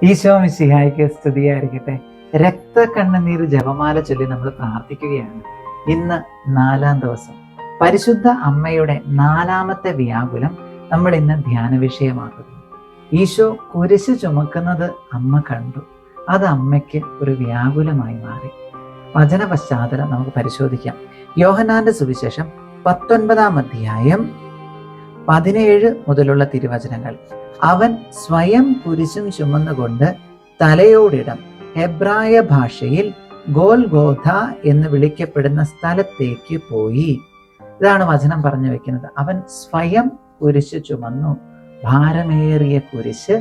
ഈശോ മിശിഹായ്ക്ക് സ്തുതിയായിരിക്കട്ടെ. രക്തക്കണ്ണുനീർ ജപമാല ചൊല്ലി നമ്മൾ പ്രാർത്ഥിക്കുകയാണ്. ഇന്ന് 4-ാം ദിവസം, പരിശുദ്ധ അമ്മയുടെ 4-ാമത്തെ വ്യാകുലം നമ്മൾ ഇന്ന് ധ്യാന വിഷയമാക്കുന്നു. ഈശോ കുരിശ് ചുമക്കുന്നത് അമ്മ കണ്ടു. അത് അമ്മയ്ക്ക് ഒരു വ്യാകുലമായി മാറി. വചന പശ്ചാത്തലം നമുക്ക് പരിശോധിക്കാം. യോഹന്നാന്റെ സുവിശേഷം 19-ാം അധ്യായം 17 മുതലുള്ള തിരുവചനങ്ങൾ. അവൻ സ്വയം കുരിശും ചുമന്നുകൊണ്ട് തലയോടിടം ഹെബ്രായ ഭാഷയിൽ ഗോൽഗോഥ എന്ന് വിളിക്കപ്പെടുന്ന സ്ഥലത്തേക്ക് പോയി. ഇതാണ് വചനം പറഞ്ഞു വെക്കുന്നത്. അവൻ സ്വയം കുരിശ് ചുമന്നു. ഭാരമേറിയ കുരിശ്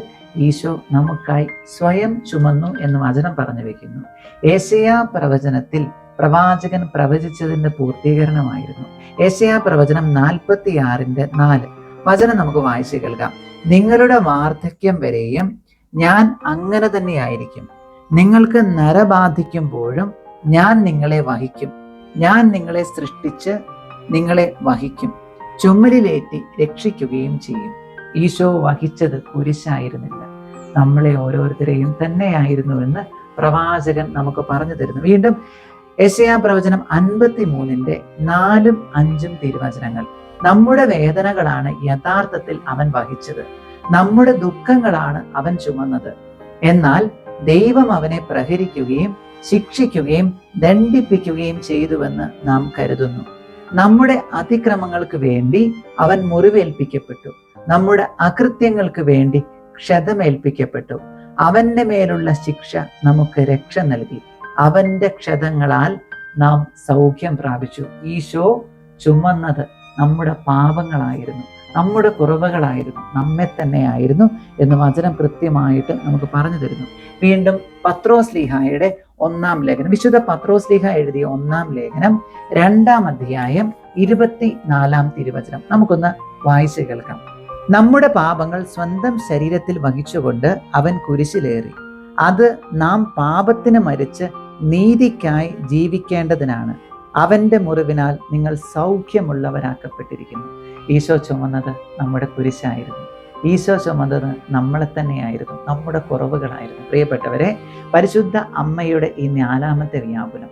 ഈശോ നമുക്കായി സ്വയം ചുമന്നു എന്ന് വചനം പറഞ്ഞു വെക്കുന്നു. യെശയ്യാ പ്രവചനത്തിൽ പ്രവാചകൻ പ്രവചിച്ചതിന്റെ പൂർത്തീകരണമായിരുന്നു. യെശയ്യാ പ്രവചനം 46:4 വചനം നമുക്ക് വായിച്ചു കേൾക്കാം. നിങ്ങളുടെ വാർദ്ധക്യം വരെയും ഞാൻ അങ്ങനെ തന്നെയായിരിക്കും. നിങ്ങൾക്ക് നരബാധിക്കുമ്പോഴും ഞാൻ നിങ്ങളെ വഹിക്കും. ഞാൻ നിങ്ങളെ സൃഷ്ടിച്ച് നിങ്ങളെ വഹിക്കും, ചുമലിലേറ്റി രക്ഷിക്കുകയും ചെയ്യും. ഈശോ വഹിച്ചത് കുരിശായിരുന്നില്ല, നമ്മളെ ഓരോരുത്തരെയും തന്നെയായിരുന്നുവെന്ന് പ്രവാചകൻ നമുക്ക് പറഞ്ഞു തരുന്നു. വീണ്ടും യെശയ്യാ പ്രവചനം 53:4-5 തിരുവചനങ്ങൾ. നമ്മുടെ വേദനകളാണ് യഥാർത്ഥത്തിൽ അവൻ വഹിച്ചത്, നമ്മുടെ ദുഃഖങ്ങളാണ് അവൻ ചുമന്നത്. എന്നാൽ ദൈവം അവനെ പ്രഹരിക്കുകയും ശിക്ഷിക്കുകയും ദണ്ഡിപ്പിക്കുകയും ചെയ്തുവെന്ന് നാം കരുതുന്നു. നമ്മുടെ അതിക്രമങ്ങൾക്ക് വേണ്ടി അവൻ മുറിവേൽപ്പിക്കപ്പെട്ടു, നമ്മുടെ അകൃത്യങ്ങൾക്ക് വേണ്ടി ക്ഷതമേൽപ്പിക്കപ്പെട്ടു. അവന്റെ മേലുള്ള ശിക്ഷ നമുക്ക് രക്ഷ നൽകി. അവന്റെ ക്ഷതങ്ങളാൽ നാം സൗഖ്യം പ്രാപിച്ചു. ഈശോ ചുമന്നത് നമ്മുടെ പാപങ്ങളായിരുന്നു, നമ്മുടെ കുറവുകളായിരുന്നു, നമ്മെ തന്നെയായിരുന്നു എന്ന് വചനം കൃത്യമായിട്ട് നമുക്ക് പറഞ്ഞു തരുന്നു. വീണ്ടും പത്രോസ്ലീഹായുടെ 1-ാം ലേഖനം, വിശുദ്ധ പത്രോസ്ലീഹ എഴുതിയ 1-ാം ലേഖനം 2-ാം അധ്യായം 24-ാം തിരുവചനം നമുക്കൊന്ന് വായിച്ചു കേൾക്കാം. നമ്മുടെ പാപങ്ങൾ സ്വന്തം ശരീരത്തിൽ വഹിച്ചുകൊണ്ട് അവൻ കുരിശിലേറി. അത് നാം പാപത്തിന് മരിച്ച് നീതിക്കായി ജീവിക്കേണ്ടതിനാണ്. അവന്റെ മുറിവിനാൽ നിങ്ങൾ സൗഖ്യമുള്ളവരാക്കപ്പെട്ടിരിക്കുന്നു. ഈശോ ചുമന്നത് നമ്മുടെ കുരിശായിരുന്നു. ഈശോ ചുമന്നത് നമ്മളെ തന്നെയായിരുന്നു, നമ്മുടെ കുറവുകളായിരുന്നു. പ്രിയപ്പെട്ടവരെ, പരിശുദ്ധ അമ്മയുടെ ഈ 4-ാമത്തെ വ്യാകുലം,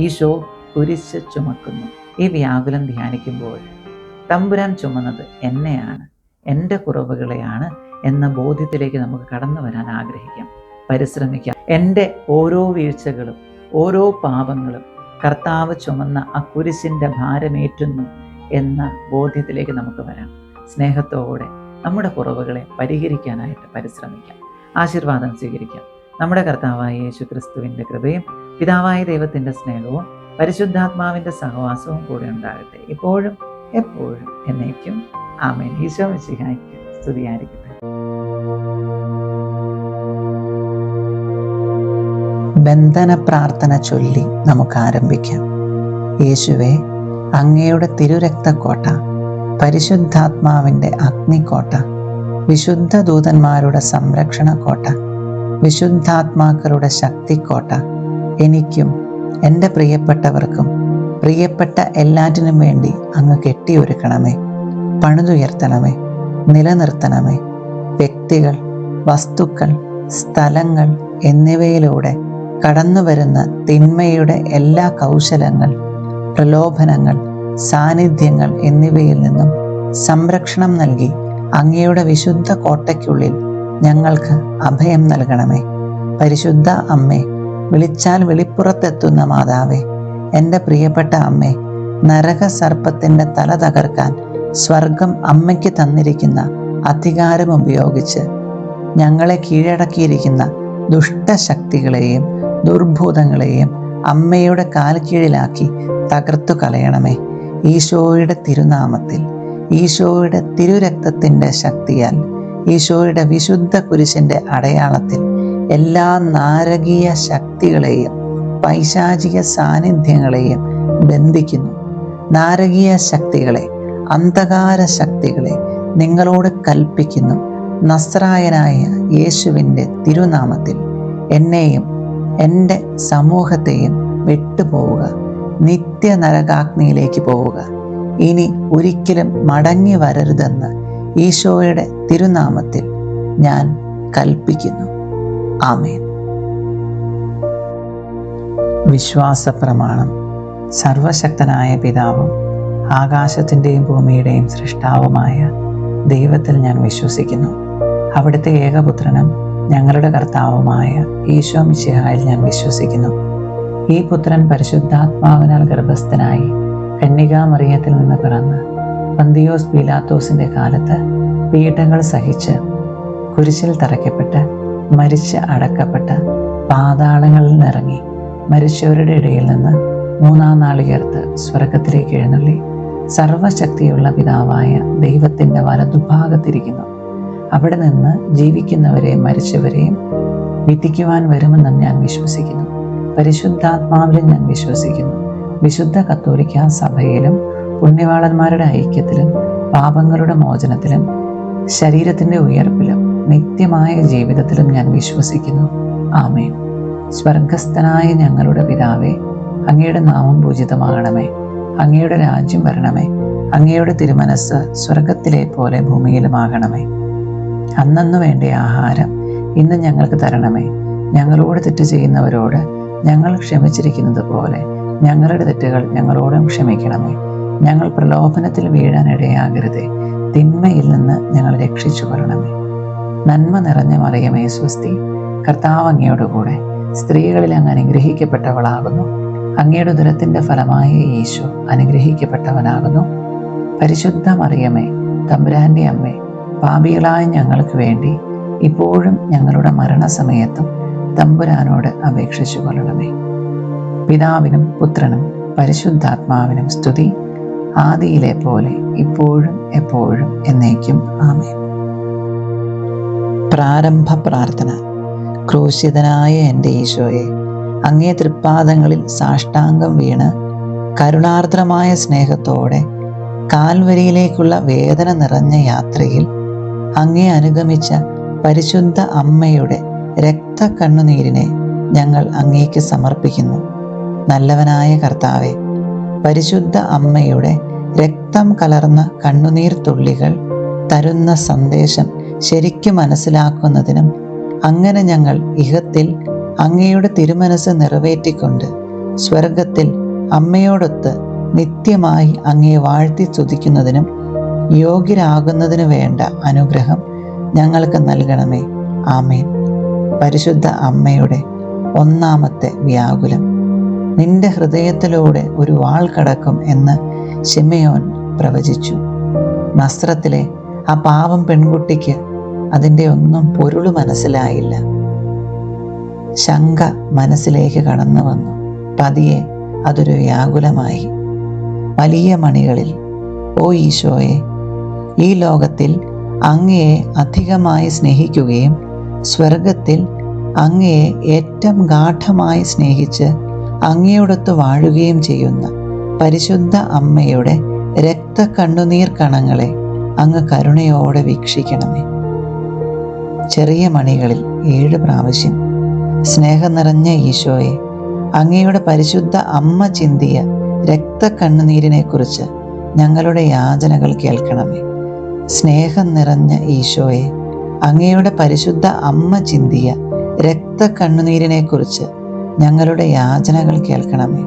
ഈശോ കുരിശ് ചുമക്കുന്നു. ഈ വ്യാകുലം ധ്യാനിക്കുമ്പോൾ തമ്പുരാൻ ചുമന്നത് എന്നെയാണ്, എൻ്റെ കുറവുകളെയാണ് എന്ന ബോധ്യത്തിലേക്ക് നമുക്ക് കടന്നു വരാൻ ആഗ്രഹിക്കാം, പരിശ്രമിക്കാം. എൻ്റെ ഓരോ വീഴ്ചകളും ഓരോ പാപങ്ങളും കർത്താവ് ചുമന്ന ആ കുരിശിൻ്റെ ഭാരമേറ്റുന്നു എന്ന ബോധ്യത്തിലേക്ക് നമുക്ക് വരാം. സ്നേഹത്തോടെ നമ്മുടെ കുറവുകളെ പരിഹരിക്കാനായിട്ട് പരിശ്രമിക്കാം. ആശീർവാദം സ്വീകരിക്കാം. നമ്മുടെ കർത്താവായ യേശു ക്രിസ്തുവിൻ്റെ കൃപയും പിതാവായ ദൈവത്തിൻ്റെ സ്നേഹവും പരിശുദ്ധാത്മാവിൻ്റെ സഹവാസവും കൂടെ ഉണ്ടാകട്ടെ, ഇപ്പോഴും എപ്പോഴും എന്നേക്കും. ആമേൻ. ഈശോ മിശിഹായ്ക്ക് സ്തുതിയായിരിക്കട്ടെ. ബന്ധന പ്രാർത്ഥന ചൊല്ലി നമുക്ക് ആരംഭിക്കാം. യേശുവേ, അങ്ങയുടെ തിരുരക്തക്കോട്ട, പരിശുദ്ധാത്മാവിൻ്റെ അഗ്നിക്കോട്ട, വിശുദ്ധ ദൂതന്മാരുടെ സംരക്ഷണക്കോട്ട, വിശുദ്ധാത്മാക്കളുടെ ശക്തിക്കോട്ട, എനിക്കും എൻ്റെ പ്രിയപ്പെട്ടവർക്കും പ്രിയപ്പെട്ട എല്ലാറ്റിനും വേണ്ടി അങ്ങ് കെട്ടിയൊരുക്കണമേ, പണിതുയർത്തണമേ, നിലനിർത്തണമേ. വ്യക്തികൾ, വസ്തുക്കൾ, സ്ഥലങ്ങൾ എന്നിവയിലൂടെ കടന്നു വരുന്ന തിന്മയുടെ എല്ലാ കൗശലങ്ങൾ, പ്രലോഭനങ്ങൾ, സാന്നിധ്യങ്ങൾ എന്നിവയിൽ നിന്നും സംരക്ഷണം നൽകി അങ്ങയുടെ വിശുദ്ധ കോട്ടയ്ക്കുള്ളിൽ ഞങ്ങൾക്ക് അഭയം നൽകണമേ. പരിശുദ്ധ അമ്മേ, വിളിച്ചാൽ വെളിപ്പുറത്തെത്തുന്ന മാതാവേ, എൻ്റെ പ്രിയപ്പെട്ട അമ്മേ, നരക സർപ്പത്തിൻ്റെ തല തകർക്കാൻ സ്വർഗം അമ്മയ്ക്ക് തന്നിരിക്കുന്ന അധികാരം ഉപയോഗിച്ച് ഞങ്ങളെ കീഴടക്കിയിരിക്കുന്ന ദുഷ്ടശക്തികളെയും ദുർഭൂതങ്ങളെയും അമ്മയുടെ കാൽ കീഴിലാക്കി തകർത്തു കളയണമേ. ഈശോയുടെ തിരുനാമത്തിൽ, ഈശോയുടെ തിരുരക്തത്തിൻ്റെ ശക്തിയാൽ, ഈശോയുടെ വിശുദ്ധ കുരിശിൻ്റെ അടയാളത്തിൽ എല്ലാ നാരകീയ ശക്തികളെയും പൈശാചിക സാന്നിധ്യങ്ങളെയും ബന്ധിക്കുന്നു. നാരകീയ ശക്തികളെ, അന്ധകാര ശക്തികളെ നിങ്ങളോട് കൽപ്പിക്കുന്നു. നസ്രായനായ യേശുവിൻ്റെ തിരുനാമത്തിൽ എന്നെയും എൻ്റെ സമൂഹത്തെയും വിട്ടുപോവുക. നിത്യ നരകാഗ്നിയിലേക്ക് പോവുക. ഇനി ഒരിക്കലും മടങ്ങി വരരുതെന്ന് ഈശോയുടെ തിരുനാമത്തിൽ ഞാൻ കൽപ്പിക്കുന്നു. ആമേൻ. വിശ്വാസ പ്രമാണം. സർവശക്തനായ പിതാവും ആകാശത്തിൻ്റെയും ഭൂമിയുടെയും സൃഷ്ടാവുമായ ദൈവത്തിൽ ഞാൻ വിശ്വസിക്കുന്നു. അവിടുത്തെ ഏകപുത്രനും ഞങ്ങളുടെ കർത്താവുമായ ഈശോ മിശിഹായിൽ ഞാൻ വിശ്വസിക്കുന്നു. ഈ പുത്രൻ പരിശുദ്ധാത്മാവിനാൽ ഗർഭസ്ഥനായി കന്യകാമറിയത്തിൽ നിന്ന് പിറന്ന് പന്തിയോസ് പീലാത്തോസിന്റെ കാലത്ത് പീഡകൾ സഹിച്ച് കുരിശിൽ തറയ്ക്കപ്പെട്ട് മരിച്ച് അടക്കപ്പെട്ട് പാതാളങ്ങളിൽ നിന്നിറങ്ങി മരിച്ചവരുടെ ഇടയിൽ നിന്ന് മൂന്നാം നാൾ ഉയർത്ത് സ്വർഗത്തിലേക്ക് എഴുന്നള്ളി സർവശക്തിയുള്ള പിതാവായ ദൈവത്തിൻ്റെ വലതുഭാഗത്തിരിക്കുന്നു. അവിടെ നിന്ന് ജീവിക്കുന്നവരെയും മരിച്ചവരെയും വിധിക്കുവാൻ വരുമെന്നും ഞാൻ വിശ്വസിക്കുന്നു. പരിശുദ്ധാത്മാവിലും ഞാൻ വിശ്വസിക്കുന്നു. വിശുദ്ധ കത്തോലിക്കാ സഭയിലും പുണ്യവാളന്മാരുടെ ഐക്യത്തിലും പാപങ്ങളുടെ മോചനത്തിലും ശരീരത്തിൻ്റെ ഉയർപ്പിലും നിത്യമായ ജീവിതത്തിലും ഞാൻ വിശ്വസിക്കുന്നു. ആമേൻ. സ്വർഗസ്ഥനായ ഞങ്ങളുടെ പിതാവേ, അങ്ങയുടെ നാമം പൂജിതമാകണമേ. അങ്ങയുടെ രാജ്യം വരണമേ. അങ്ങയുടെ തിരുമനസ് സ്വർഗത്തിലെ പോലെ ഭൂമിയിലുമാകണമേ. അന്നന്നു വേണ്ട ആഹാരം ഇന്ന് ഞങ്ങൾക്ക് തരണമേ. ഞങ്ങളോട് തെറ്റ് ചെയ്യുന്നവരോട് ഞങ്ങൾ ക്ഷമിച്ചിരിക്കുന്നത് പോലെ ഞങ്ങളുടെ തെറ്റുകൾ ഞങ്ങളോടും ക്ഷമിക്കണമേ. ഞങ്ങൾ പ്രലോഭനത്തിൽ വീഴാനിടയാകരുതേ. തിന്മയിൽ നിന്ന് ഞങ്ങൾ രക്ഷിച്ചു കൊള്ളണമേ. നന്മ നിറഞ്ഞ മറിയമേ സ്വസ്തി, കർത്താവ് അങ്ങയോട് കൂടെ സ്ത്രീകളിൽ അങ്ങ് അനുഗ്രഹിക്കപ്പെട്ടവളാകുന്നു. അങ്ങയുടെ ഉദരത്തിന്റെ ഫലമായ ഈശോ അനുഗ്രഹിക്കപ്പെട്ടവനാകുന്നു. പരിശുദ്ധ മറിയമേ, തമ്പുരാന്റെ അമ്മേ, പാപികളായ ഞങ്ങൾക്ക് വേണ്ടി ഇപ്പോഴും ഞങ്ങളുടെ മരണസമയത്തും തമ്പുരാനോട് അപേക്ഷിച്ചു കൊള്ളണമേ. പിതാവിനും പുത്രനും പരിശുദ്ധാത്മാവിനും സ്തുതി, ആദിയിലെ പോലെ ഇപ്പോഴും എപ്പോഴും എന്നേക്കും. ആമേൻ. പ്രാരംഭ പ്രാർത്ഥന. ക്രൂശിതനായ എൻ്റെ ഈശോയെ, അങ്ങേ തൃപ്പാദങ്ങളിൽ സാഷ്ടാംഗം വീണ് കരുണാർദ്രമായ സ്നേഹത്തോടെ കാൽവരിയിലേക്കുള്ള വേദന നിറഞ്ഞ യാത്രയിൽ അങ്ങേ അനുഗമിച്ച പരിശുദ്ധ അമ്മയുടെ രക്തക്കണ്ണുനീരിനെ ഞങ്ങൾ അങ്ങേക്ക് സമർപ്പിക്കുന്നു. നല്ലവനായ കർത്താവെ, പരിശുദ്ധ അമ്മയുടെ രക്തം കലർന്ന കണ്ണുനീർ തുള്ളികൾ തരുന്ന സന്ദേശം ശരിക്കും മനസ്സിലാക്കുന്നതിനും അങ്ങനെ ഞങ്ങൾ ഇഹത്തിൽ അങ്ങയുടെ തിരുമനസ് നിറവേറ്റിക്കൊണ്ട് സ്വർഗത്തിൽ അമ്മയോടൊത്ത് നിത്യമായി അങ്ങയെ വാഴ്ത്തി സ്തുതിക്കുന്നതിനും യോഗ്യരാകുന്നതിനു വേണ്ട അനുഗ്രഹം ഞങ്ങൾക്ക് നൽകണമേ. ആമേൻ. പരിശുദ്ധ അമ്മയുടെ ഒന്നാമത്തെ വ്യാകുലം. നിന്റെ ഹൃദയത്തിലൂടെ ഒരു വാൾ കടക്കും എന്ന് ശിമയോൻ പ്രവചിച്ചു. നസ്രത്തിലെ ആ പാവം പെൺകുട്ടിക്ക് അതിൻ്റെ ഒന്നും പൊരുൾ മനസ്സിലായില്ല. ശങ്ക മനസ്സിലേക്ക് കടന്നു വന്നു. പതിയെ അതൊരു വ്യാകുലമായി. വലിയ മണികളിൽ, ഓ ഈശോയെ, ഈ ലോകത്തിൽ അങ്ങയെ അധികമായി സ്നേഹിക്കുകയും സ്വർഗത്തിൽ അങ്ങയെ ഏറ്റവും ഗാഠമായി സ്നേഹിച്ച് അങ്ങയോടൊത്ത് വാഴുകയും ചെയ്യുന്ന പരിശുദ്ധ അമ്മയുടെ രക്തക്കണ്ണുനീർ കണങ്ങളെ അങ്ങ് കരുണയോടെ വീക്ഷിക്കണമേ. ചെറിയ മണികളിൽ 7 പ്രാവശ്യം സ്നേഹം നിറഞ്ഞ ഈശോയെ, അങ്ങയുടെ പരിശുദ്ധ അമ്മ ചിന്തിയ രക്തക്കണ്ണുനീരിനെ കുറിച്ച് ഞങ്ങളുടെ യാചനകൾ കേൾക്കണമേ. സ്നേഹം നിറഞ്ഞ ഈശോയെ, അങ്ങയുടെ പരിശുദ്ധ അമ്മ ചിന്തിയ രക്തക്കണ്ണുനീരിനെ കുറിച്ച് ഞങ്ങളുടെ യാചനകൾ കേൾക്കണമേ.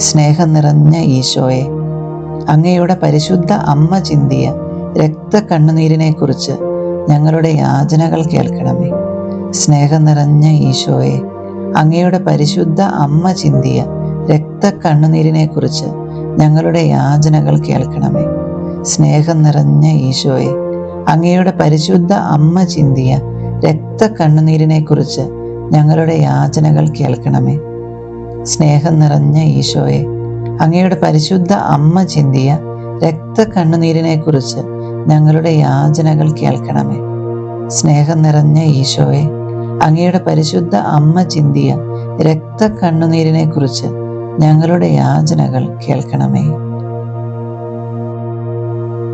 സ്നേഹം നിറഞ്ഞ ഈശോയെ, അങ്ങയുടെ പരിശുദ്ധ അമ്മ ചിന്തിയ രക്തക്കണ്ണുനീരിനെ കുറിച്ച് ഞങ്ങളുടെ യാചനകൾ കേൾക്കണമേ. സ്നേഹം നിറഞ്ഞ ഈശോയെ, അങ്ങയുടെ പരിശുദ്ധ അമ്മ ചിന്തിയ രക്തക്കണ്ണുനീരിനെ കുറിച്ച് ഞങ്ങളുടെ യാചനകൾ കേൾക്കണമേ. സ്നേഹം നിറഞ്ഞ ഈശോയെ, അങ്ങയുടെ പരിശുദ്ധ അമ്മ ചിന്തിയ രക്തക്കണ്ണുനീരിനെ കുറിച്ച് ഞങ്ങളുടെ യാചനകൾ കേൾക്കണമേ. സ്നേഹം നിറഞ്ഞ ഈശോയെ, അങ്ങയുടെ പരിശുദ്ധ അമ്മ ചിന്തിയ രക്തക്കണ്ണുനീരിനെ കുറിച്ച് ഞങ്ങളുടെ യാചനകൾ കേൾക്കണമേ. സ്നേഹം നിറഞ്ഞ ഈശോയെ, അങ്ങയുടെ പരിശുദ്ധ അമ്മ ചിന്തിയ രക്തക്കണ്ണുനീരിനെ കുറിച്ച് ഞങ്ങളുടെ യാചനകൾ കേൾക്കണമേ.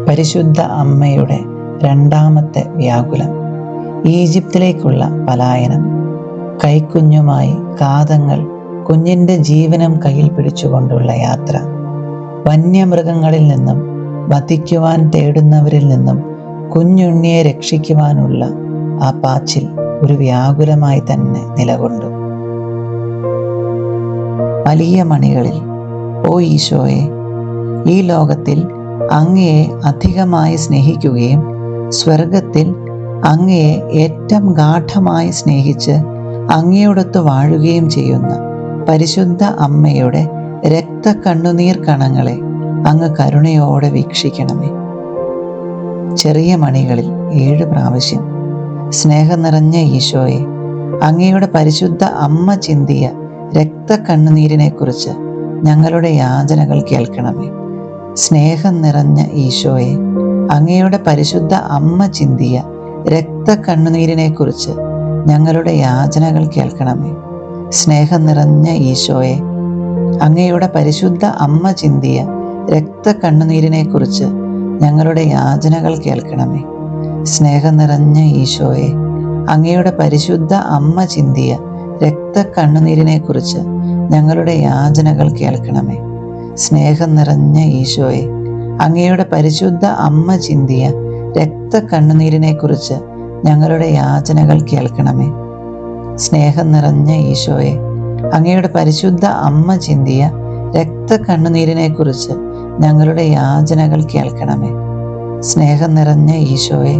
പരിശുദ്ധ അമ്മയുടെ രണ്ടാമത്തെ വ്യാകുലം. ഈജിപ്തിലേക്കുള്ള പലായനം. കൈക്കുഞ്ഞുമായി കാതങ്ങൾ കുഞ്ഞിൻ്റെ ജീവനം കയ്യിൽ പിടിച്ചുകൊണ്ടുള്ള യാത്ര. വന്യമൃഗങ്ങളിൽ നിന്നും വധിക്കുവാൻ തേടുന്നവരിൽ നിന്നും കുഞ്ഞുണ്ണിയെ രക്ഷിക്കുവാനുള്ള ആ പാച്ചിൽ. ഒരു വ്യാകുലമായി തന്നെ നിലകൊണ്ടു. വലിയ മണികളിൽ, ഓ ഈശോയെ, ഈ ലോകത്തിൽ അങ്ങയെ അധികമായി സ്നേഹിക്കുകയും സ്വർഗത്തിൽ അങ്ങയെ ഏറ്റവും ഗാഢമായി സ്നേഹിച്ച് അങ്ങയോടൊത്ത് വാഴുകയും ചെയ്യുന്ന പരിശുദ്ധ അമ്മയുടെ രക്തക്കണ്ണുനീർ കണങ്ങളെ അങ്ങ് കരുണയോടെ വീക്ഷിക്കണമേ. ചെറിയ മണികളിൽ 7 പ്രാവശ്യം, സ്നേഹം നിറഞ്ഞ ഈശോയെ, അങ്ങയുടെ പരിശുദ്ധ അമ്മ ചിന്തിയ രക്തക്കണ്ണുനീരിനെ കുറിച്ച് ഞങ്ങളുടെ യാചനകൾ കേൾക്കണമേ. സ്നേഹം നിറഞ്ഞ ഈശോയെ, അങ്ങയുടെ പരിശുദ്ധ അമ്മ ചിന്തിയ രക്തക്കണ്ണുനീരിനെ കുറിച്ച് ഞങ്ങളുടെ യാചനകൾ കേൾക്കണമേ. സ്നേഹം നിറഞ്ഞ ഈശോയെ, അങ്ങയുടെ പരിശുദ്ധ അമ്മ ചിന്തിയ രക്തക്കണ്ണുനീരിനെ കുറിച്ച് ഞങ്ങളുടെ യാചനകൾ കേൾക്കണമേ. സ്നേഹം നിറഞ്ഞ ഈശോയെ, അങ്ങയുടെ പരിശുദ്ധ അമ്മ ചിന്തിയ രക്തക്കണ്ണുനീരിനെ കുറിച്ച് ഞങ്ങളുടെ യാചനകൾ കേൾക്കണമേ. സ്നേഹം നിറഞ്ഞ ഈശോയെ, അങ്ങയുടെ പരിശുദ്ധ അമ്മ ചിന്തിയ രക്തക്കണ്ണുനീരിനെ കുറിച്ച് ഞങ്ങളുടെ യാചനകൾ കേൾക്കണമേ. സ്നേഹം നിറഞ്ഞ ഈശോയെ, അങ്ങയുടെ പരിശുദ്ധ അമ്മ ചിന്തിയ രക്തക്കണ്ണുനീരിനെ കുറിച്ച് ഞങ്ങളുടെ യാചനകൾ കേൾക്കണമേ. സ്നേഹം നിറഞ്ഞ ഈശോയെ,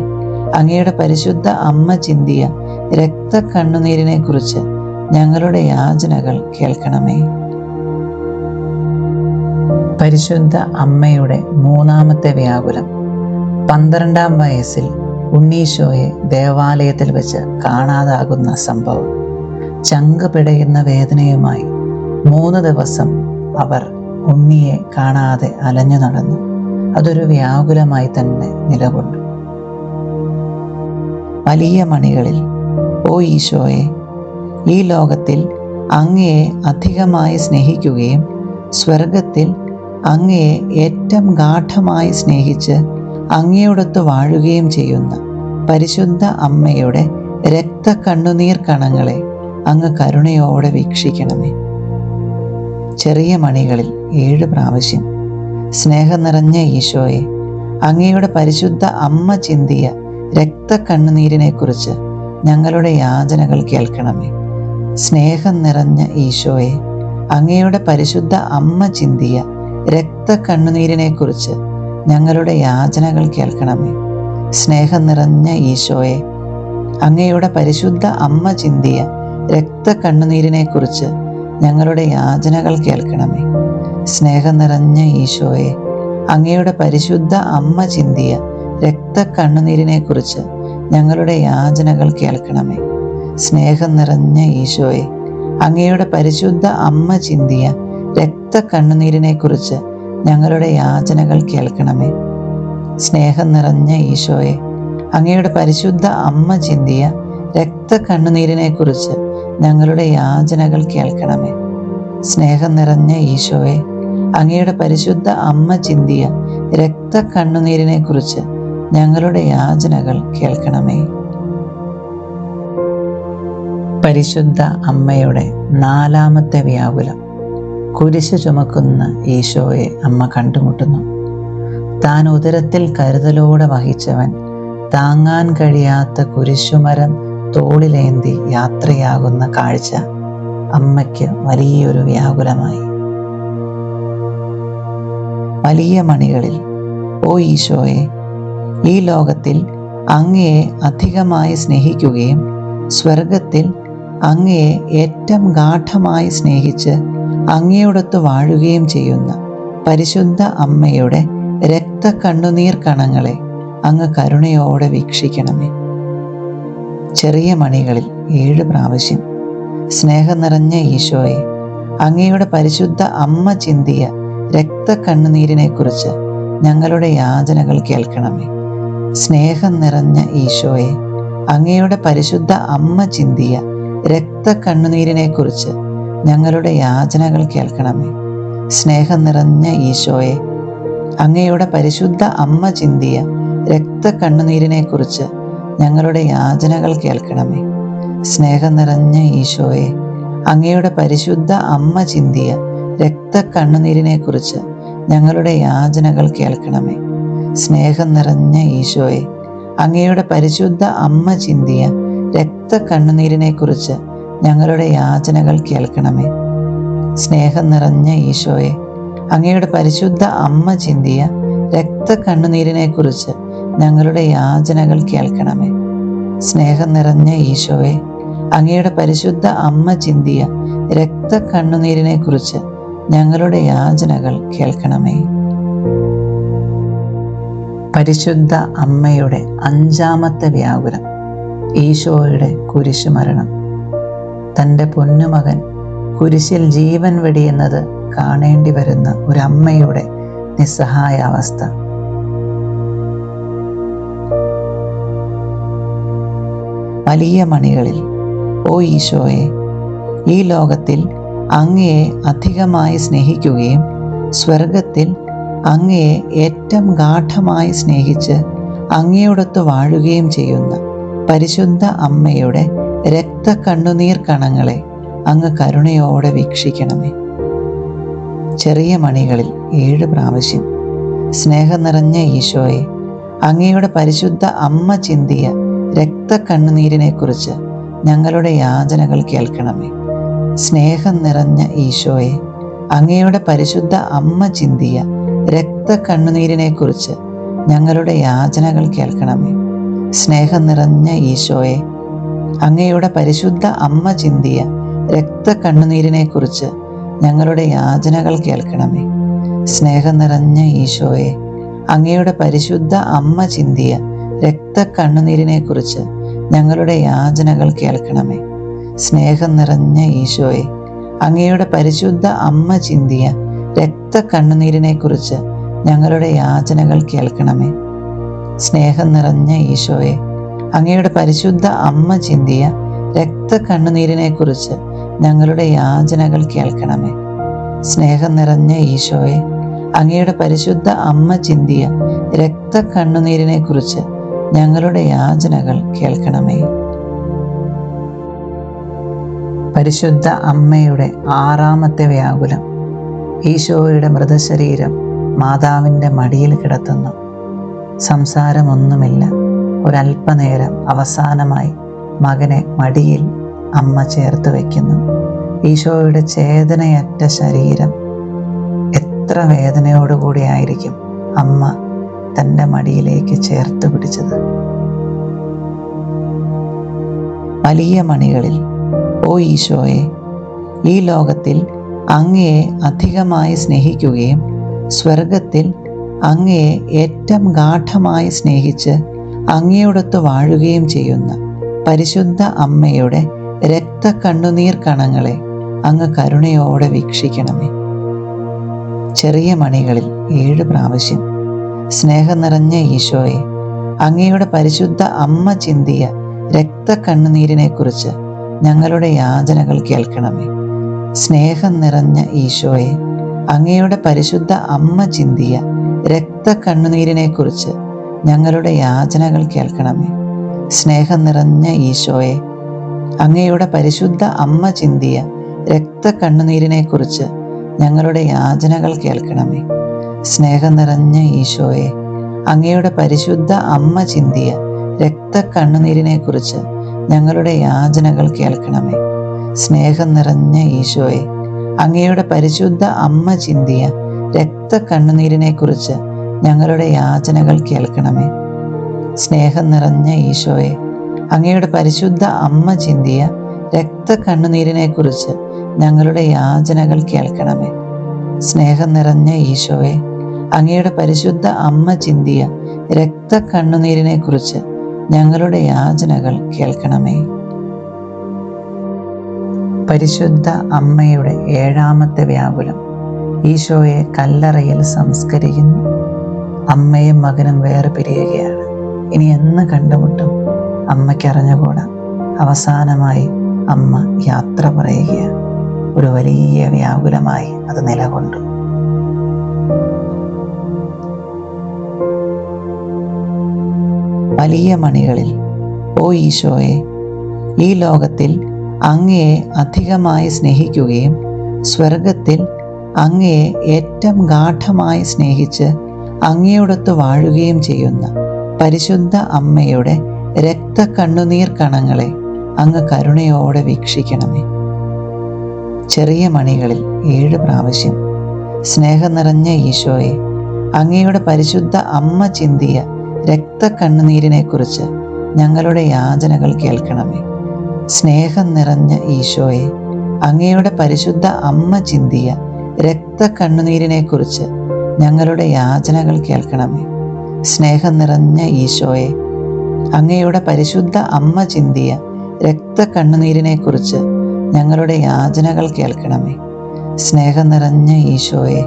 അങ്ങയുടെ പരിശുദ്ധ അമ്മ ചിന്തിയ രക്തക്കണ്ണുനീരിനെ കുറിച്ച് ഞങ്ങളുടെ യാചനകൾ കേൾക്കണമേ. പരിശുദ്ധ അമ്മയുടെ 3-ാമത്തെ വ്യാകുലം. 12-ാം വയസ്സിൽ ഉണ്ണീശോയെ ദേവാലയത്തിൽ വെച്ച് കാണാതാകുന്ന സംഭവം. ചങ്ക് പിടയുന്ന വേദനയുമായി 3 ദിവസം അവർ ഉണ്ണിയെ കാണാതെ അലഞ്ഞു നടന്നു. അതൊരു വ്യാകുലമായി തന്നെ നിലകൊണ്ടു. വലിയ മണികളിൽ, ഓ ഈശോയെ, ഈ ലോകത്തിൽ അങ്ങയെ അധികമായി സ്നേഹിക്കുകയും സ്വർഗത്തിൽ അങ്ങയെ ഏറ്റവും ഗാഢമായി സ്നേഹിച്ച് അങ്ങയോടൊത്ത് വാഴുകയും ചെയ്യുന്ന പരിശുദ്ധ അമ്മയുടെ രക്തക്കണ്ണുനീർ കണങ്ങളെ അങ്ങ് കരുണയോടെ വീക്ഷിക്കണമേ. ചെറിയ മണികളിൽ 7 പ്രാവശ്യം, സ്നേഹം നിറഞ്ഞ ഈശോയെ, അങ്ങയുടെ പരിശുദ്ധ അമ്മ ചിന്തിയ രക്തക്കണ്ണുനീരിനെ കുറിച്ച് ഞങ്ങളുടെ യാചനകൾ കേൾക്കണമേ. സ്നേഹം നിറഞ്ഞ ഈശോയെ, അങ്ങയുടെ പരിശുദ്ധ അമ്മ ചിന്തിയ രക്തക്കണ്ണുനീരിനെ കുറിച്ച് ഞങ്ങളുടെ യാചനകൾ കേൾക്കണമേ. സ്നേഹം നിറഞ്ഞ ഈശോയെ, അങ്ങയുടെ പരിശുദ്ധ അമ്മ ചിന്തിയ രക്തക്കണ്ണുനീരിനെ കുറിച്ച് ഞങ്ങളുടെ യാചനകൾ കേൾക്കണമേ. സ്നേഹം നിറഞ്ഞ ഈശോയെ, അങ്ങയുടെ പരിശുദ്ധ അമ്മ ചിന്തിയ രക്തക്കണ്ണുനീരിനെ കുറിച്ച് ഞങ്ങളുടെ യാചനകൾ കേൾക്കണമേ. സ്നേഹം നിറഞ്ഞ ഈശോയെ, അങ്ങയുടെ പരിശുദ്ധ അമ്മ ചിന്തിയ രക്തക്കണ്ണുനീരിനെ കുറിച്ച് ഞങ്ങളുടെ യാചനകൾ കേൾക്കണമേ. സ്നേഹം നിറഞ്ഞ ഈശോയെ, അങ്ങയുടെ പരിശുദ്ധ അമ്മ ചിന്തിയ രക്തക്കണ്ണുനീരിനെ കുറിച്ച് ഞങ്ങളുടെ യാചനകൾ കേൾക്കണമേ. സ്നേഹം നിറഞ്ഞ ഈശോയെ, അങ്ങയുടെ പരിശുദ്ധ അമ്മ ചിന്തിയ രക്തക്കണ്ണുനീരിനെ കുറിച്ച് ഞങ്ങളുടെ യാചനകൾ കേൾക്കണമേ. പരിശുദ്ധ അമ്മയുടെ 4-ാമത്തെ വ്യാകുലം. കുരിശ് ചുമക്കുന്ന ഈശോയെ അമ്മ കണ്ടുമുട്ടുന്നു. താൻ ഉദരത്തിൽ കരുതലോടെ വഹിച്ചവൻ താങ്ങാൻ കഴിയാത്ത കുരിശുമരം തോളിലേന്തി യാത്രയാകുന്ന കാഴ്ച അമ്മയ്ക്ക് വലിയൊരു വ്യാകുലമായി. വലിയ മണികളിൽ, ഓ ഈശോയെ, ഈ ലോകത്തിൽ അങ്ങയെ അധികമായി സ്നേഹിക്കുകയും സ്വർഗത്തിൽ അങ്ങയെ ഏറ്റവും ഗാഢമായി സ്നേഹിച്ച് അങ്ങയോടൊത്ത് വാഴുകയും ചെയ്യുന്ന പരിശുദ്ധ അമ്മയുടെ രക്തക്കണ്ണുനീർ കണങ്ങളെ അങ്ങ് കരുണയോടെ വീക്ഷിക്കണമേ. ചെറിയ മണികളിൽ 7 പ്രാവശ്യം, സ്നേഹം നിറഞ്ഞ ഈശോയെ, അങ്ങയുടെ പരിശുദ്ധ അമ്മ ചിന്തിയ രക്തക്കണ്ണുനീരിനെ കുറിച്ച് ഞങ്ങളുടെ യാചനകൾ കേൾക്കണമേ. സ്നേഹം നിറഞ്ഞ ഈശോയെ, അങ്ങയുടെ പരിശുദ്ധ അമ്മ ചിന്തിയ രക്തക്കണ്ണുനീരിനെ കുറിച്ച് ഞങ്ങളുടെ യാചനകൾ കേൾക്കണമേ. സ്നേഹം നിറഞ്ഞ ഈശോയെ, അങ്ങയുടെ പരിശുദ്ധ അമ്മ ചിന്തിയ രക്തക്കണ്ണുനീരിനെ കുറിച്ച് ഞങ്ങളുടെ യാചനകൾ കേൾക്കണമേ. സ്നേഹം നിറഞ്ഞ ഈശോയെ, അങ്ങയുടെ പരിശുദ്ധ അമ്മ ചിന്തിയ രക്തക്കണ്ണുനീരിനെ കുറിച്ച് ഞങ്ങളുടെ യാചനകൾ കേൾക്കണമേ. സ്നേഹം നിറഞ്ഞ ഈശോയെ, അങ്ങയുടെ പരിശുദ്ധ അമ്മ ചിന്തിയ രക്തക്കണ്ണുനീരിനെക്കുറിച്ച് ഞങ്ങളുടെ യാചനകൾ കേൾക്കണമേ. സ്നേഹം നിറഞ്ഞ ഈശോയെ, അങ്ങയുടെ പരിശുദ്ധ അമ്മ ചിന്തിയ രക്തക്കണ്ണുനീരിനെക്കുറിച്ച് ഞങ്ങളുടെ യാചനകൾ കേൾക്കണമേ. സ്നേഹം നിറഞ്ഞ ഈശോയെ, അങ്ങയുടെ പരിശുദ്ധ അമ്മ ചിന്തിയ രക്തക്കണ്ണുനീരിനെക്കുറിച്ച് ഞങ്ങളുടെ യാചനകൾ കേൾക്കണമേ. പരിശുദ്ധ അമ്മയുടെ 5-ാമത്തെ വ്യാകുലം, ഈശോയുടെ കുരിശുമരണം. തൻ്റെ പൊന്നുമകൻ കുരിശിൽ ജീവൻ വെടിയുന്നത് കാണേണ്ടി വരുന്ന ഒരമ്മയുടെ നിസ്സഹായാവസ്ഥ. വലിയ മണികളിൽ, ഓ ഈശോയെ, ഈ ലോകത്തിൽ അങ്ങയെ അധികമായി സ്നേഹിക്കുകയും സ്വർഗത്തിൽ അങ്ങയെ ഏറ്റവും ഗാഢമായി സ്നേഹിച്ച് അങ്ങയോടൊത്ത് വാഴുകയും ചെയ്യുന്ന പരിശുദ്ധ അമ്മയുടെ രക്തക്കണ്ണുനീർ കണങ്ങളെ അങ്ങ് കരുണയോടെ വീക്ഷിക്കണമേ. ചെറിയ മണികളിൽ 7 പ്രാവശ്യം, സ്നേഹം നിറഞ്ഞ ഈശോയെ, അങ്ങയുടെ പരിശുദ്ധ അമ്മ ചിന്തിയ രക്തക്കണ്ണുനീരിനെക്കുറിച്ച് ഞങ്ങളുടെ യാചനകൾ കേൾക്കണമേ. സ്നേഹം നിറഞ്ഞ ഈശോയെ, അങ്ങയുടെ പരിശുദ്ധ അമ്മ ചിന്തിയ രക്തക്കണ്ണുനീരിനെക്കുറിച്ച് ഞങ്ങളുടെ യാചനകൾ കേൾക്കണമേ. സ്നേഹം നിറഞ്ഞ ഈശോയെ, അങ്ങയുടെ പരിശുദ്ധ അമ്മ ചിന്തിയ രക്തക്കണ്ണുനീരിനെക്കുറിച്ച് ഞങ്ങളുടെ യാചനകൾ കേൾക്കണമേ. സ്നേഹം നിറഞ്ഞ ഈശോയെ, അങ്ങയുടെ പരിശുദ്ധ അമ്മ ചിന്തിയ രക്തക്കണ്ണുനീരിനെക്കുറിച്ച് ഞങ്ങളുടെ യാചനകൾ കേൾക്കണമേ. സ്നേഹം നിറഞ്ഞ ഈശോയെ, അങ്ങയുടെ പരിശുദ്ധ അമ്മ ചിന്തിയ രക്തക്കണ്ണുനീരിനെക്കുറിച്ച് ഞങ്ങളുടെ യാചനകൾ കേൾക്കണമേ. സ്നേഹം നിറഞ്ഞ ഈശോയെ, അങ്ങയുടെ പരിശുദ്ധ അമ്മ ചിന്തിയ രക്തക്കണ്ണുനീരിനെക്കുറിച്ച് ഞങ്ങളുടെ യാചനകൾ കേൾക്കണമേ. സ്നേഹം നിറഞ്ഞ ഈശോയെ, അങ്ങയുടെ പരിശുദ്ധ അമ്മ ചിന്തിയ രക്തക്കണ്ണുനീരിനെക്കുറിച്ച് ഞങ്ങളുടെ യാചനകൾ കേൾക്കണമേ. പരിശുദ്ധ അമ്മയുടെ 6-ാമത്തെ വ്യാകുലം, ഈശോയുടെ മൃതശരീരം മാതാവിൻ്റെ മടിയിൽ കിടത്തുന്നു. സംസാരമൊന്നുമില്ല. ഒരല്പനേരം അവസാനമായി മകനെ മടിയിൽ അമ്മ ചേർത്ത് വയ്ക്കുന്നു. ഈശോയുടെ ചേതനയറ്റ ശരീരം എത്ര വേദനയോടുകൂടിയായിരിക്കും അമ്മ തൻ്റെ മടിയിലേക്ക് ചേർത്ത് പിടിച്ചത്. വലിയ മണികളിൽ, ഓ ഈശോയെ, ഈ ലോകത്തിൽ അങ്ങയെ അധികമായി സ്നേഹിക്കുകയും സ്വർഗത്തിൽ അങ്ങയെ ഏറ്റവും ഗാഢമായി സ്നേഹിച്ച് അങ്ങയോടൊത്ത് വാഴുകയും ചെയ്യുന്ന പരിശുദ്ധ അമ്മയുടെ രക്തക്കണ്ണുനീർ കണങ്ങളെ അങ്ങ് കരുണയോടെ വീക്ഷിക്കണമേ. ചെറിയ മണികളിൽ 7 പ്രാവശ്യം, സ്നേഹം നിറഞ്ഞ ഈശോയെ, അങ്ങയുടെ പരിശുദ്ധ അമ്മ ചിന്തിയ രക്തക്കണ്ണുനീരിനെക്കുറിച്ച് ഞങ്ങളുടെ യാചനകൾ കേൾക്കണമേ. സ്നേഹം നിറഞ്ഞ ഈശോയെ, അങ്ങയുടെ പരിശുദ്ധ അമ്മ ചിന്തിയ രക്തക്കണ്ണുനീരിനെക്കുറിച്ച് ഞങ്ങളുടെ യാചനകൾ കേൾക്കണമേ. സ്നേഹം നിറഞ്ഞ ഈശോയെ, അങ്ങയുടെ പരിശുദ്ധ അമ്മ ചിന്തിയ രക്തക്കണ്ണുനീരിനെക്കുറിച്ച് ഞങ്ങളുടെ യാചനകൾ കേൾക്കണമേ. സ്നേഹം നിറഞ്ഞ ഈശോയെ, അങ്ങയുടെ പരിശുദ്ധ അമ്മ ചിന്തിയ രക്തക്കണ്ണുനീരിനെക്കുറിച്ച് ഞങ്ങളുടെ യാചനകൾ കേൾക്കണമേ. സ്നേഹം നിറഞ്ഞ ഈശോയെ, അങ്ങയുടെ പരിശുദ്ധ അമ്മ ചിന്തിയ രക്തക്കണ്ണുനീരിനെക്കുറിച്ച് ഞങ്ങളുടെ യാചനകൾ കേൾക്കണമേ. സ്നേഹം നിറഞ്ഞ ഈശോയെ, അങ്ങയുടെ പരിശുദ്ധ അമ്മ ചിന്തിയ രക്തക്കണ്ണുനീരിനെക്കുറിച്ച് ഞങ്ങളുടെ യാചനകൾ കേൾക്കണമേ. സ്നേഹം നിറഞ്ഞ ഈശോയെ, അങ്ങയുടെ പരിശുദ്ധ അമ്മ ചിന്തിയ രക്തക്കണ്ണുനീരിനെക്കുറിച്ച് ഞങ്ങളുടെ യാചനകൾ കേൾക്കണമേ. പരിശുദ്ധ അമ്മയുടെ 7-ാമത്തെ വ്യാകുലം, ഈശോയെ കല്ലറയിൽ സംസ്കരിക്കുന്നു. അമ്മയും മകനും വേർപിരിയുകയാണ്. ഇനി എന്ന് കണ്ടുമുട്ടും അമ്മയ്ക്കറിഞ്ഞുകൂടാ. അവസാനമായി അമ്മ യാത്ര പറയുകയാണ്. ഒരു വലിയ വ്യാകുലമായി അത് നിലകൊണ്ടു. വലിയ മണികളിൽ, ഓ ഈശോയെ, ഈ ലോകത്തിൽ അങ്ങയെ അധികമായി സ്നേഹിക്കുകയും സ്വർഗത്തിൽ അങ്ങയെ ഏറ്റവും ഗാഢമായി സ്നേഹിച്ച് അങ്ങയോടൊത്ത് വാഴുകയും ചെയ്യുന്ന പരിശുദ്ധ അമ്മയുടെ രക്തക്കണ്ണുനീർ കണങ്ങളെ അങ്ങ് കരുണയോടെ വീക്ഷിക്കണമേ. ചെറിയ മണികളിൽ 7 പ്രാവശ്യം സ്നേഹം നിറഞ്ഞ ഈശോയെ, അങ്ങയുടെ പരിശുദ്ധ അമ്മ ചിന്തിയ രക്തക്കണ്ണുനീരിനെ കുറിച്ച് ഞങ്ങളുടെ യാചനകൾ കേൾക്കണമേ. സ്നേഹം നിറഞ്ഞ ഈശോയെ, അങ്ങയുടെ പരിശുദ്ധ അമ്മ ചിന്തിയ രക്തക്കണ്ണുനീരിനെ കുറിച്ച് ഞങ്ങളുടെ യാചനകൾ കേൾക്കണമേ. സ്നേഹം നിറഞ്ഞ ഈശോയെ, അങ്ങയുടെ പരിശുദ്ധ അമ്മ ചിന്തിയ രക്തക്കണ്ണുനീരിനെ കുറിച്ച് ഞങ്ങളുടെ യാചനകൾ കേൾക്കണമേ. സ്നേഹം നിറഞ്ഞ ഈശോയെ,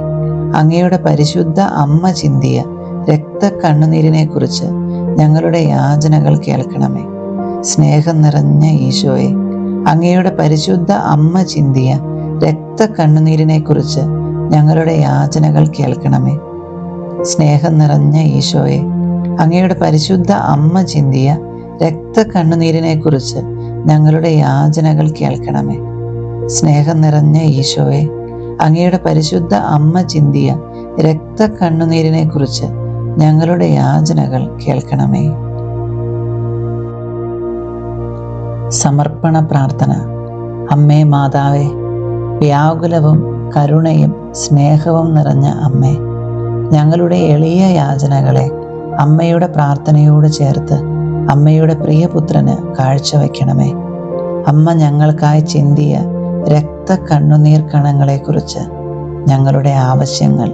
അങ്ങയുടെ പരിശുദ്ധ അമ്മ ചിന്തിയ രക്തക്കണ്ണുനീരിനെ കുറിച്ച് ഞങ്ങളുടെ യാചനകൾ കേൾക്കണമേ. സ്നേഹം നിറഞ്ഞ ഈശോയെ, അങ്ങയുടെ പരിശുദ്ധ അമ്മ ചിന്തിയ രക്തക്കണ്ണുനീരിനെ കുറിച്ച് ഞങ്ങളുടെ യാചനകൾ കേൾക്കണമേ. സ്നേഹം നിറഞ്ഞ ഈശോയെ, അങ്ങയുടെ പരിശുദ്ധ അമ്മ ചിന്തിയ രക്തക്കണ്ണുനീരിനെ കുറിച്ച് ഞങ്ങളുടെ യാചനകൾ കേൾക്കണമേ. സ്നേഹം നിറഞ്ഞ ഈശോയെ, അങ്ങയുടെ പരിശുദ്ധ അമ്മ ചിന്തിയ രക്തക്കണ്ണുനീരിനെ കുറിച്ച് ഞങ്ങളുടെ യാചനകൾ കേൾക്കണമേ. സമർപ്പണ പ്രാർത്ഥന. അമ്മേ മാതാവേ, വ്യാകുലവും കരുണയും സ്നേഹവും നിറഞ്ഞ അമ്മേ, ഞങ്ങളുടെ എളിയ യാചനകളെ അമ്മയുടെ പ്രാർത്ഥനയോട് ചേർത്ത് അമ്മയുടെ പ്രിയപുത്രന് കാഴ്ചവെക്കണമേ. അമ്മ ഞങ്ങൾക്കായി ചിന്തിയ രക്തക്കണ്ണുനീർ കണങ്ങളെക്കുറിച്ച് ഞങ്ങളുടെ ആവശ്യങ്ങൾ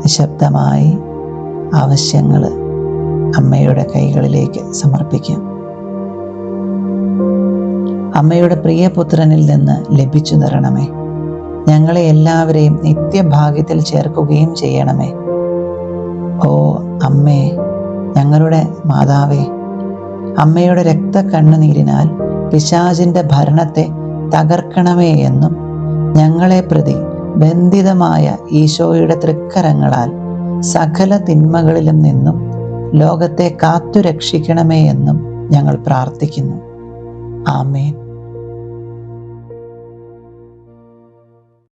നിശബ്ദമായി ആവശ്യങ്ങൾ അമ്മയുടെ കൈകളിലേക്ക് സമർപ്പിക്കാം. അമ്മയുടെ പ്രിയപുത്രനിൽ നിന്ന് ലഭിച്ചു തരണമേ. ഞങ്ങളെ എല്ലാവരെയും നിത്യഭാഗ്യത്തിൽ ചേർക്കുകയും ചെയ്യണമേ. ഓ അമ്മേ, ഞങ്ങളുടെ മാതാവേ, അമ്മയുടെ രക്തക്കണ്ണുനീരിനാൽ പിശാചിന്റെ ഭരണത്തെ തകർക്കണമേ എന്നും ഞങ്ങളെ പ്രതി ബന്ധിതമായ ഈശോയുടെ തൃക്കരങ്ങളാൽ സകല തിന്മകളിലും നിന്നും ലോകത്തെ കാത്തുരക്ഷിക്കണമേ എന്നും ഞങ്ങൾ പ്രാർത്ഥിക്കുന്നു. ആമേൻ.